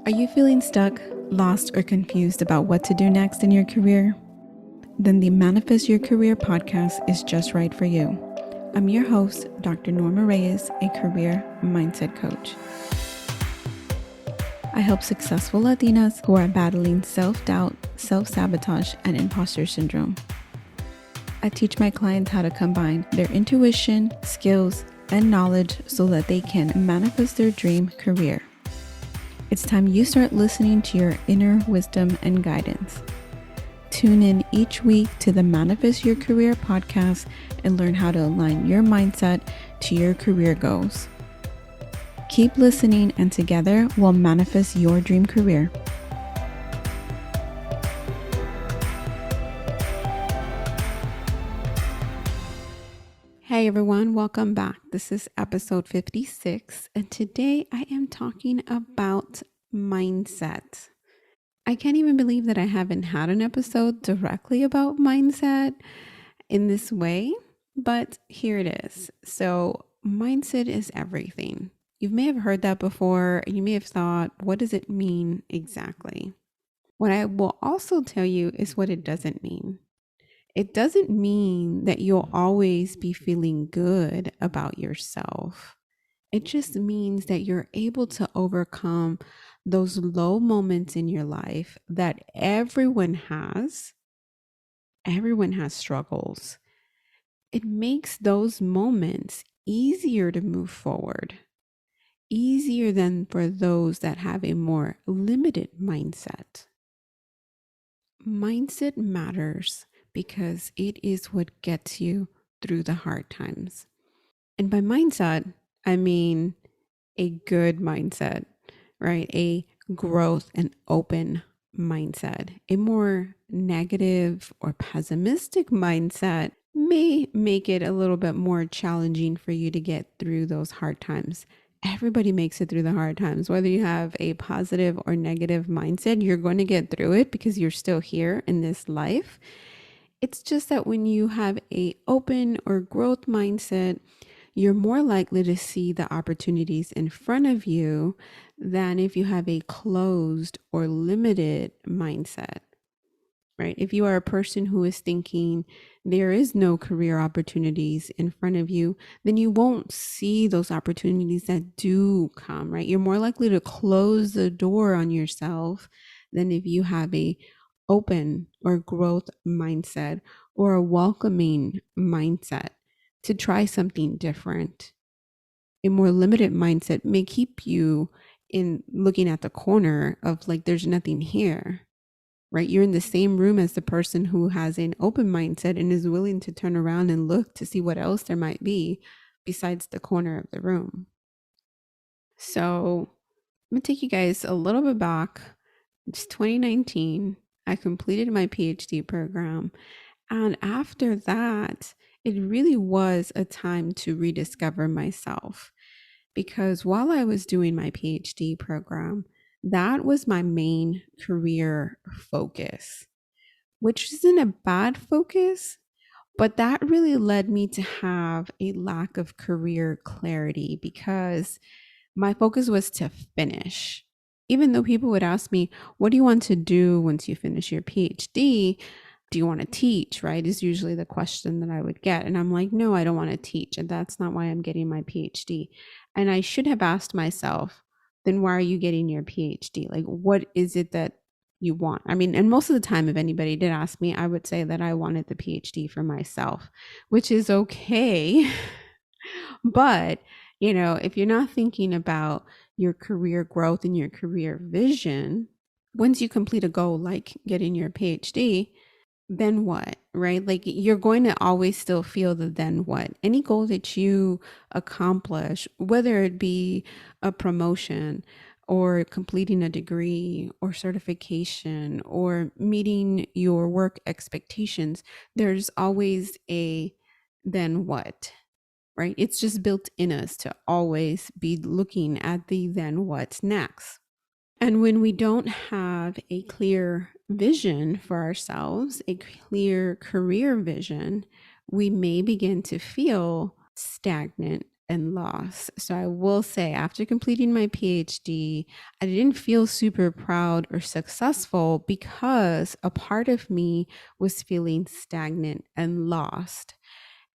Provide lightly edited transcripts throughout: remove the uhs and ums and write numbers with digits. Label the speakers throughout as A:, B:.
A: Are you feeling stuck, lost, or confused about what to do next in your career? Then the Manifest Your Career podcast is just right for you. I'm your host, Dr. Norma Reyes, a career mindset coach. I help successful Latinas who are battling self-doubt, self-sabotage, and imposter syndrome. I teach my clients how to combine their intuition, skills, and knowledge so that they can manifest their dream career. It's time you start listening to your inner wisdom and guidance. Tune in each week to the Manifest Your Career podcast and learn how to align your mindset to your career goals. Keep listening, and together we'll manifest your dream career. Hey everyone, welcome back. This is episode 56, and today I am talking about mindset. I can't even believe that I haven't had an episode directly about mindset in this way, but here it is. So, mindset is everything. You may have heard that before, and you may have thought, what does it mean exactly? What I will also tell you is what it doesn't mean. It doesn't mean that you'll always be feeling good about yourself. It just means that you're able to overcome those low moments in your life that everyone has. Everyone has struggles. It makes those moments easier to move forward, easier than for those that have a more limited mindset. Mindset matters because it is what gets you through the hard times. And by mindset, I mean a good mindset, right? A growth and open mindset. A more negative or pessimistic mindset may make it a little bit more challenging for you to get through those hard times. Everybody makes it through the hard times. Whether you have a positive or negative mindset, you're going to get through it because you're still here in this life. It's just that when you have a open or growth mindset, you're more likely to see the opportunities in front of you than if you have a closed or limited mindset, right? If you are a person who is thinking there is no career opportunities in front of you, then you won't see those opportunities that do come, right? You're more likely to close the door on yourself than if you have a open or growth mindset or a welcoming mindset to try something different. A more limited mindset may keep you in looking at the corner of like, there's nothing here, right? You're in the same room as the person who has an open mindset and is willing to turn around and look to see what else there might be besides the corner of the room. So I'm going to take you guys a little bit back. It's 2019. I completed my PhD program. And after that, it really was a time to rediscover myself. Because while I was doing my PhD program, that was my main career focus, which isn't a bad focus, but that really led me to have a lack of career clarity because my focus was to finish. Even though people would ask me, what do you want to do once you finish your PhD? Do you want to teach, right? Is usually the question that I would get. And I'm like, no, I don't want to teach. And that's not why I'm getting my PhD. And I should have asked myself, then why are you getting your PhD? Like, what is it that you want? I mean, and most of the time, if anybody did ask me, I would say that I wanted the PhD for myself, which is okay. But, if you're not thinking about your career growth and your career vision, once you complete a goal like getting your PhD, then what, right? Like you're going to always still feel the then what. Any goal that you accomplish, whether it be a promotion or completing a degree or certification or meeting your work expectations, there's always a then what, right? It's just built in us to always be looking at the then what's next. And when we don't have a clear vision for ourselves, a clear career vision, we may begin to feel stagnant and loss. So I will say, after completing my PhD, I didn't feel super proud or successful because a part of me was feeling stagnant and lost.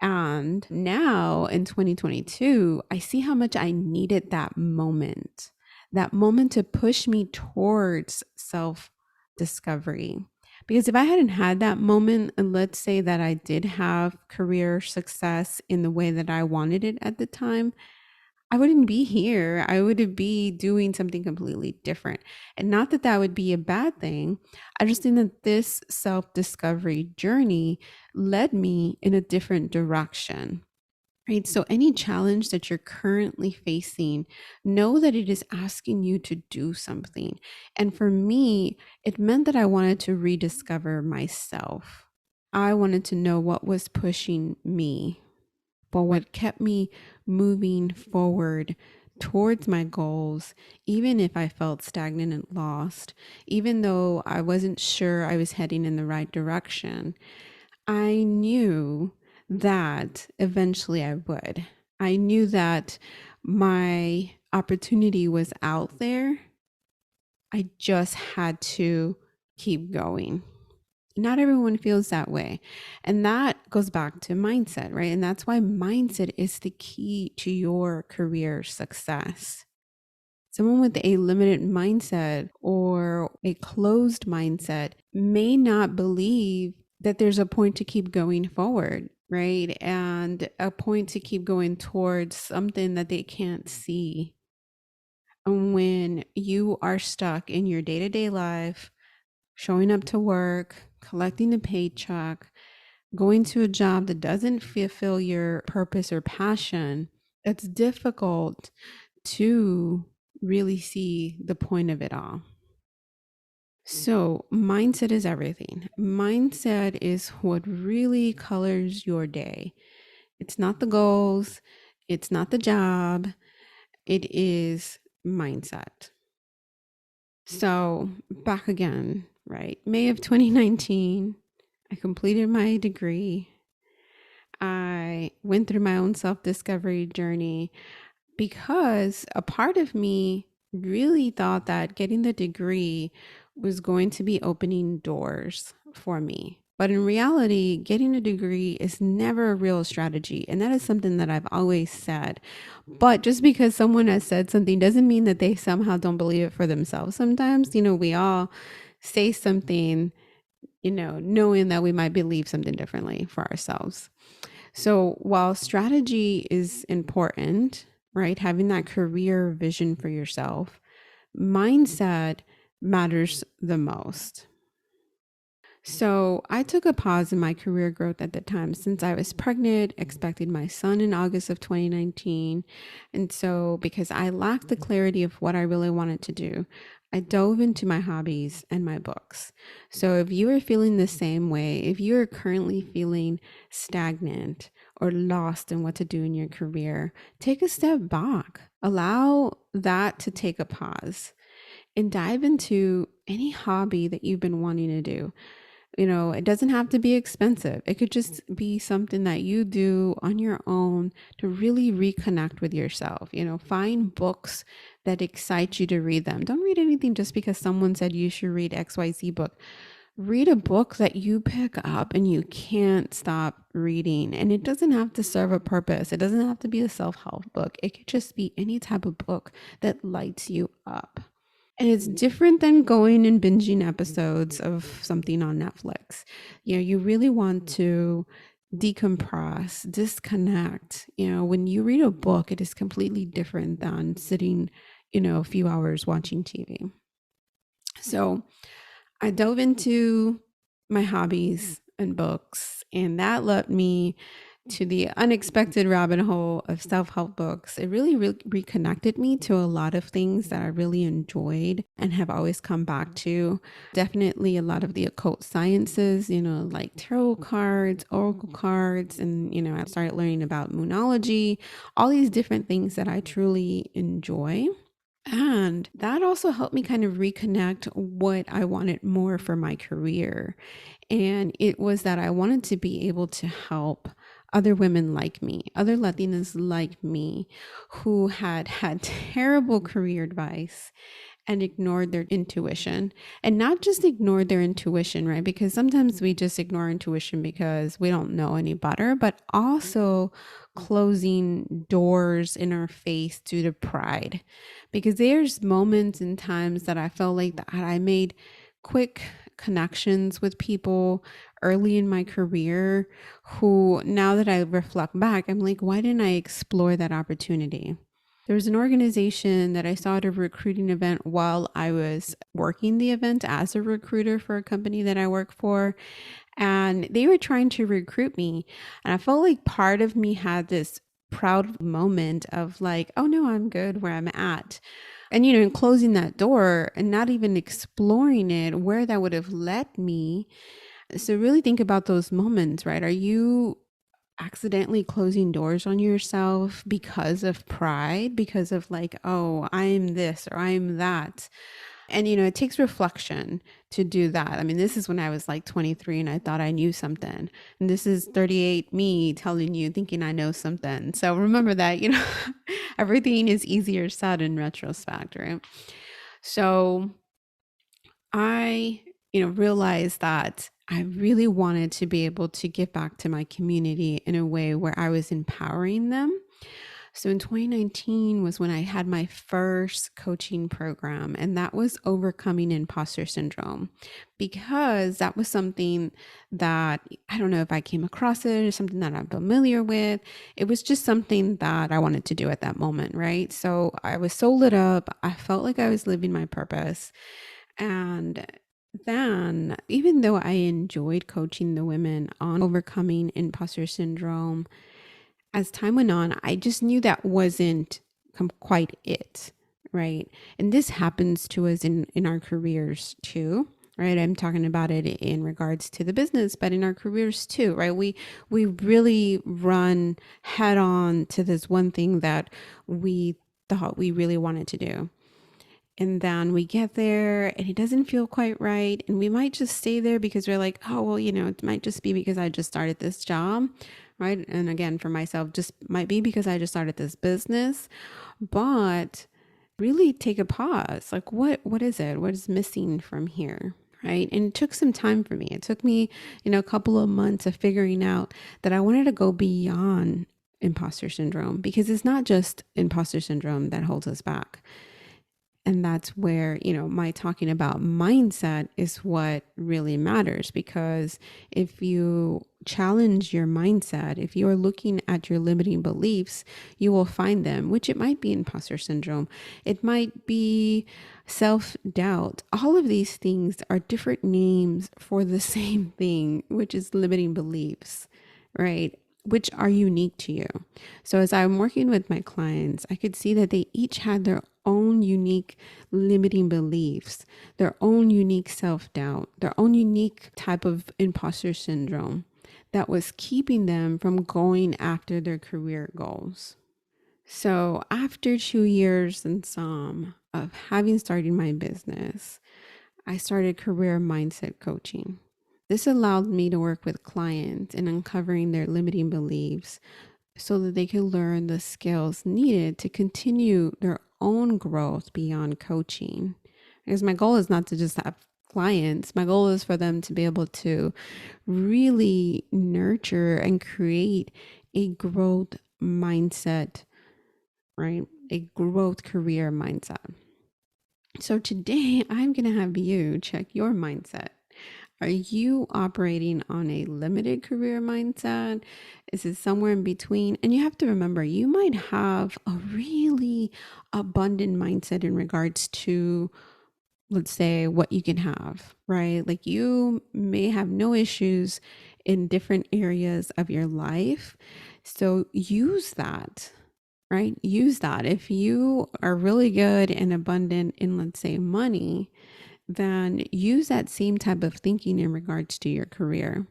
A: And now in 2022, I see how much I needed that moment to push me towards self discovery. Because if I hadn't had that moment, and let's say that I did have career success in the way that I wanted it at the time, I wouldn't be here. I would be doing something completely different. And not that that would be a bad thing. I just think that this self discovery journey led me in a different direction. Right. So, any challenge that you're currently facing, know that it is asking you to do something. And for me, it meant that I wanted to rediscover myself. I wanted to know what was pushing me, but what kept me moving forward towards my goals, even if I felt stagnant and lost, even though I wasn't sure I was heading in the right direction. I knew that eventually I would. I knew that my opportunity was out there. I just had to keep going. Not everyone feels that way. And that goes back to mindset, right? And that's why mindset is the key to your career success. Someone with a limited mindset or a closed mindset may not believe that there's a point to keep going forward, right? And a point to keep going towards something that they can't see. And when you are stuck in your day to day life, showing up to work, collecting a paycheck, going to a job that doesn't fulfill your purpose or passion, it's difficult to really see the point of it all. So, mindset is everything. Mindset is what really colors your day. It's not the goals, it's not the job, it is mindset. So, back again, right? May of 2019, I completed my degree. I went through my own self discovery journey because a part of me really thought that getting the degree was going to be opening doors for me. But in reality, getting a degree is never a real strategy. And that is something that I've always said. But just because someone has said something doesn't mean that they somehow don't believe it for themselves. Sometimes, we all say something, knowing that we might believe something differently for ourselves. So while strategy is important, right, having that career vision for yourself, mindset matters the most. So I took a pause in my career growth at the time since I was pregnant, expecting my son in August of 2019. And so because I lacked the clarity of what I really wanted to do, I dove into my hobbies and my books. So if you are feeling the same way, if you are currently feeling stagnant or lost in what to do in your career, take a step back. Allow that to take a pause and dive into any hobby that you've been wanting to do. It doesn't have to be expensive. It could just be something that you do on your own to really reconnect with yourself. Find books that excite you to read them. Don't read anything just because someone said you should read XYZ book. Read a book that you pick up and you can't stop reading. And it doesn't have to serve a purpose. It doesn't have to be a self-help book. It could just be any type of book that lights you up. And it's different than going and binging episodes of something on Netflix. You really want to decompress, disconnect. When you read a book, it is completely different than sitting, a few hours watching TV. So I dove into my hobbies and books, and that led me to the unexpected rabbit hole of self-help books. It really, reconnected me to a lot of things that I really enjoyed and have always come back to. Definitely a lot of the occult sciences, like tarot cards, oracle cards, and, I started learning about moonology, all these different things that I truly enjoy. And that also helped me kind of reconnect what I wanted more for my career. And it was that I wanted to be able to help other women like me, other Latinas like me, who had had terrible career advice and ignored their intuition, and not just ignored their intuition, right? Because sometimes we just ignore intuition because we don't know any better, but also closing doors in our face due to pride. Because there's moments and times that I felt like that I made quick connections with people early in my career who, now that I reflect back, I'm like, why didn't I explore that opportunity? There was an organization that I saw at a recruiting event while I was working the event as a recruiter for a company that I work for. And they were trying to recruit me. And I felt like part of me had this proud moment of like, oh no, I'm good where I'm at. And, in closing that door and not even exploring it, where that would have led me. So, really think about those moments, right? Are you accidentally closing doors on yourself because of pride, because of like, oh, I'm this or I'm that? And, it takes reflection to do that. I mean, this is when I was like 23 and I thought I knew something. And this is 38 me telling you, thinking I know something. So remember that, everything is easier said in retrospect, right? So I, realized that I really wanted to be able to give back to my community in a way where I was empowering them. So in 2019 was when I had my first coaching program, and that was overcoming imposter syndrome, because that was something that I don't know if I came across it or something that I'm familiar with. It was just something that I wanted to do at that moment, right? So I was so lit up. I felt like I was living my purpose. And then, even though I enjoyed coaching the women on overcoming imposter syndrome, as time went on, I just knew that wasn't quite it, right? And this happens to us in our careers too, right? I'm talking about it in regards to the business, but in our careers too, right? We really run head on to this one thing that we thought we really wanted to do. And then we get there and it doesn't feel quite right. And we might just stay there because we're like, oh, well, it might just be because I just started this job, right? And again, for myself, just might be because I just started this business. But really take a pause. Like, what is it? What is missing from here? Right. And it took some time for me. It took me, a couple of months of figuring out that I wanted to go beyond imposter syndrome, because it's not just imposter syndrome that holds us back. And that's where, my talking about mindset is what really matters, because if you challenge your mindset, if you are looking at your limiting beliefs, you will find them, which it might be imposter syndrome. It might be self-doubt. All of these things are different names for the same thing, which is limiting beliefs, right? Which are unique to you. So as I'm working with my clients, I could see that they each had their own unique limiting beliefs, their own unique self-doubt, their own unique type of imposter syndrome that was keeping them from going after their career goals. So after 2 years and some of having started my business, I started career mindset coaching. This allowed me to work with clients in uncovering their limiting beliefs so that they could learn the skills needed to continue their own growth beyond coaching. Because my goal is not to just have clients, my goal is for them to be able to really nurture and create a growth mindset, right? A growth career mindset. So today I'm going to have you check your mindset. Are you operating on a limited career mindset? Is it somewhere in between? And you have to remember, you might have a really abundant mindset in regards to, let's say, what you can have, right? Like you may have no issues in different areas of your life. So use that, right? Use that. If you are really good and abundant in, let's say, money, then use that same type of thinking in regards to your career.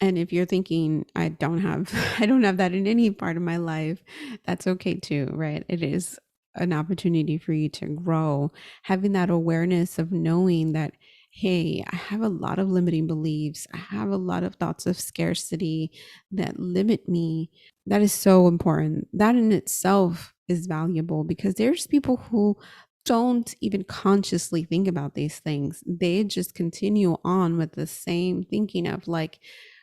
A: And if you're thinking, I don't have I don't have that in any part of my life, that's okay too, right? It is an opportunity for you to grow, having that awareness of knowing that, hey, I have a lot of limiting beliefs. I have a lot of thoughts of scarcity that limit me. That is so important. That in itself is valuable because there's people who don't even consciously think about these things. They just continue on with the same thinking of like,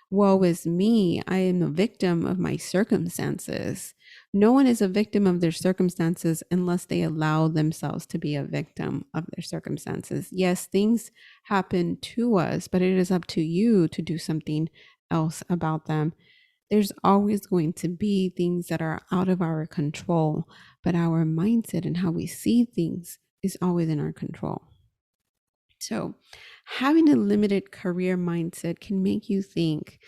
A: woe is me. I am a victim of my circumstances. No one is a victim of their circumstances unless they allow themselves to be a victim of their circumstances. Yes, things happen to us, but it is up to you to do something else about them. There's always going to be things that are out of our control, but our mindset and how we see things is always in our control. So, having a limited career mindset can make you think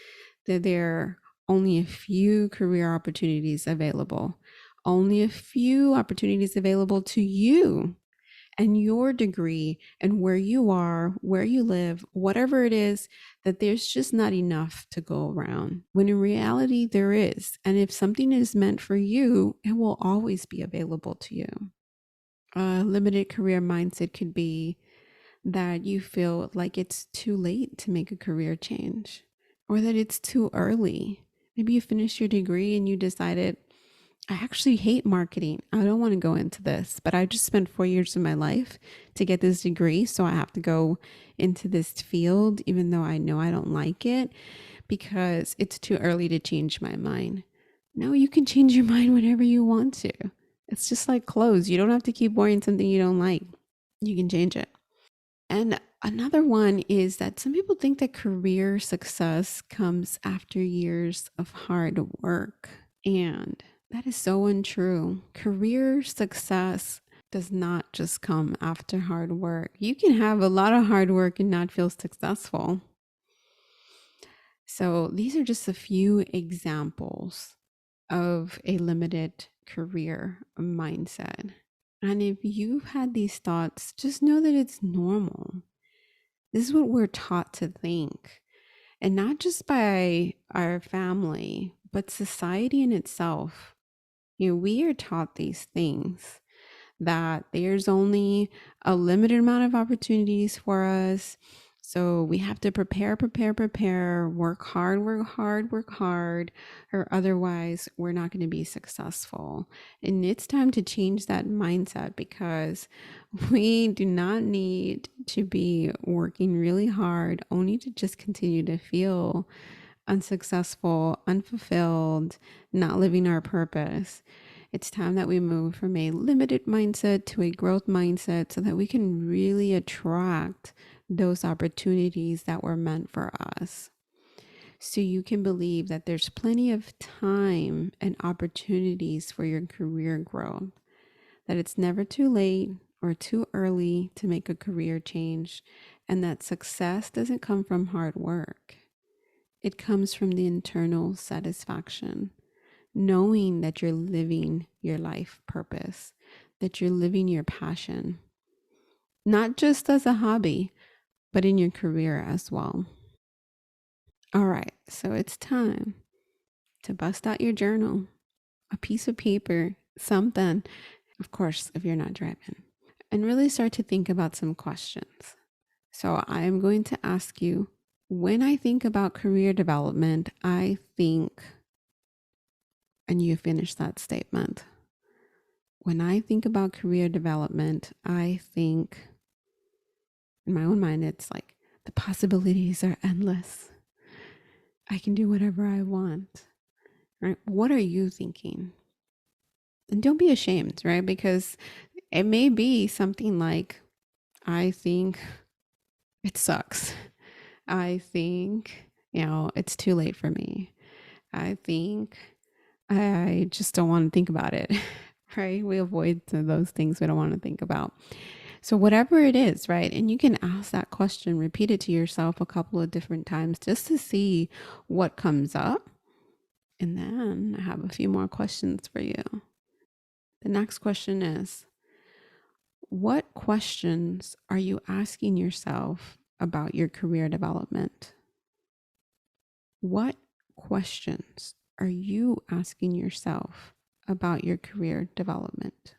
A: that there are only a few career opportunities available, only a few opportunities available to you and your degree and where you are, where you live, whatever it is, that there's just not enough to go around. When in reality, there is. And if something is meant for you, it will always be available to you. A limited career mindset could be that you feel like it's too late to make a career change or that it's too early. Maybe you finished your degree and you decided, I actually hate marketing. I don't want to go into this, but I just spent 4 years of my life to get this degree. So I have to go into this field, even though I know I don't like it because it's too early to change my mind. No, you can change your mind whenever you want to. It's just like clothes. You don't have to keep wearing something you don't like. You can change it. And another one is that some people think that career success comes after years of hard work. And that is so untrue. Career success does not just come after hard work. You can have a lot of hard work and not feel successful. So, these are just a few examples of a limited career mindset. And if you've had these thoughts, just know that it's normal. This is what we're taught to think, and not just by our family, but society in itself. We are taught these things that there's only a limited amount of opportunities for us. So we have to prepare, work hard, or otherwise we're not going to be successful. And it's time to change that mindset because we do not need to be working really hard only to just continue to feel unsuccessful, unfulfilled, not living our purpose. It's time that we move from a limited mindset to a growth mindset so that we can really attract those opportunities that were meant for us. So you can believe that there's plenty of time and opportunities for your career growth, that it's never too late or too early to make a career change, and that success doesn't come from hard work. It comes from the internal satisfaction, knowing that you're living your life purpose, that you're living your passion, not just as a hobby, but in your career as well. All right, so it's time to bust out your journal, a piece of paper, something, of course, if you're not driving, and really start to think about some questions. So I am going to ask you, when I think about career development, I think, and you finish that statement. When I think about career development, I think, in my own mind, it's like the possibilities are endless. I can do whatever I want, right? What are you thinking? And don't be ashamed, right? Because it may be something like, I think it sucks. I think, it's too late for me. I think I just don't want to think about it, right? We avoid those things we don't want to think about. So, whatever it is, right? And you can ask that question, repeat it to yourself a couple of different times just to see what comes up. And then I have a few more questions for you. The next question is, what questions are you asking yourself about your career development? What questions are you asking yourself about your career development?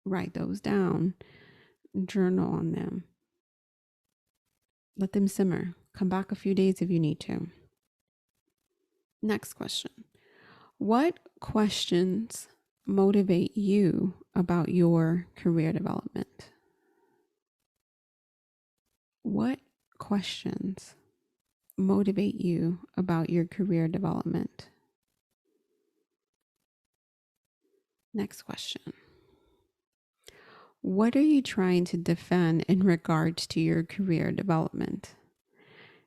A: Write those down, journal on them. Let them simmer. Come back a few days if you need to. Next question. What questions motivate you about your career development? What questions motivate you about your career development? Next question. What are you trying to defend in regards to your career development?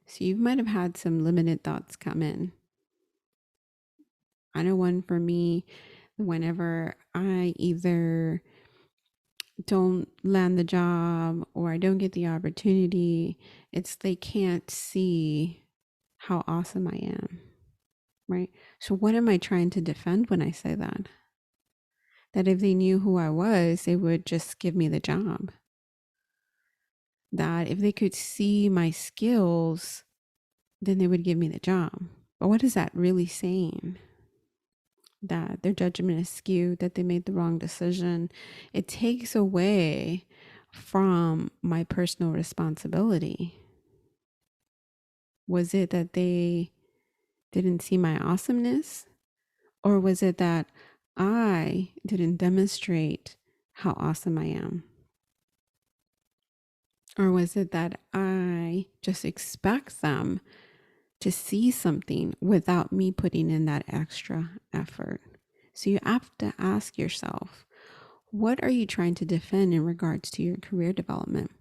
A: So you might have had some limited thoughts come in. I know one for me, whenever I either don't land the job or I don't get the opportunity, it's they can't see how awesome I am, right? So what am I trying to defend when I say that? That if they knew who I was, they would just give me the job. That if they could see my skills, then they would give me the job. But what is that really saying? That their judgment is skewed, that they made the wrong decision. It takes away from my personal responsibility. Was it that they didn't see my awesomeness? Or was it that I didn't demonstrate how awesome I am? Or was it that I just expect them to see something without me putting in that extra effort? So you have to ask yourself, what are you trying to defend in regards to your career development?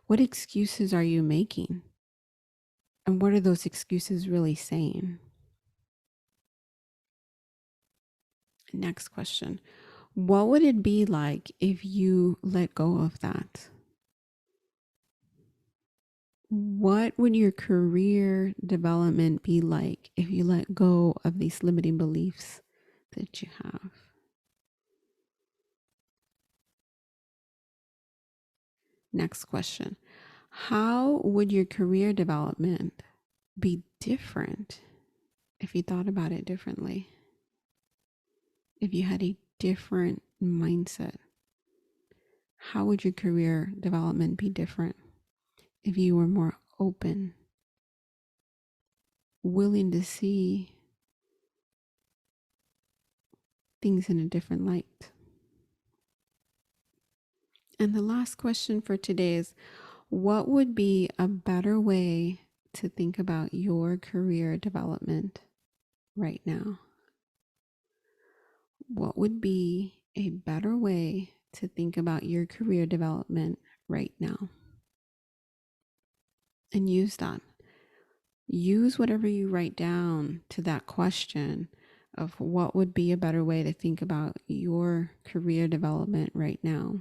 A: What excuses are you making? And what are those excuses really saying? Next question. What would it be like if you let go of that? What would your career development be like if you let go of these limiting beliefs that you have? Next question. How would your career development be different if you thought about it differently? If you had a different mindset, how would your career development be different if you were more open, willing to see things in a different light? And the last question for today is, what would be a better way to think about your career development right now? What would be a better way to think about your career development right now? And use that. Use whatever you write down to that question of what would be a better way to think about your career development right now.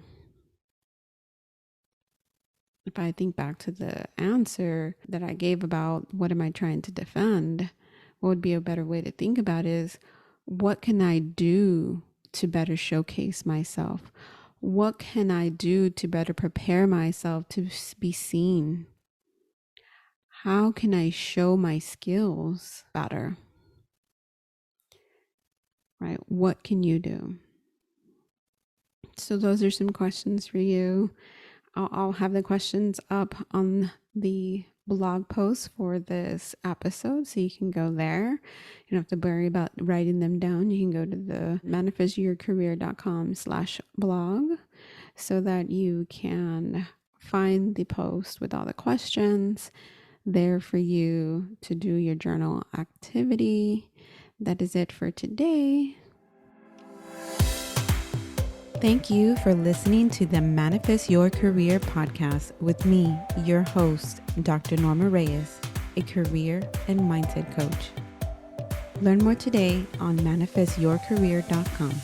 A: If I think back to the answer that I gave about what am I trying to defend, what would be a better way to think about is, what can I do to better showcase myself? What can I do to better prepare myself to be seen? How can I show my skills better? Right? What can you do? So those are some questions for you. I'll have the questions up on the blog post for this episode, so you can go there. You don't have to worry about writing them down. You can go to the manifestyourcareer.com/blog so that you can find the post with all the questions there for you to do your journal activity. That is it for today. Thank you for listening to the Manifest Your Career podcast with me, your host, Dr. Norma Reyes, a career and mindset coach. Learn more today on manifestyourcareer.com.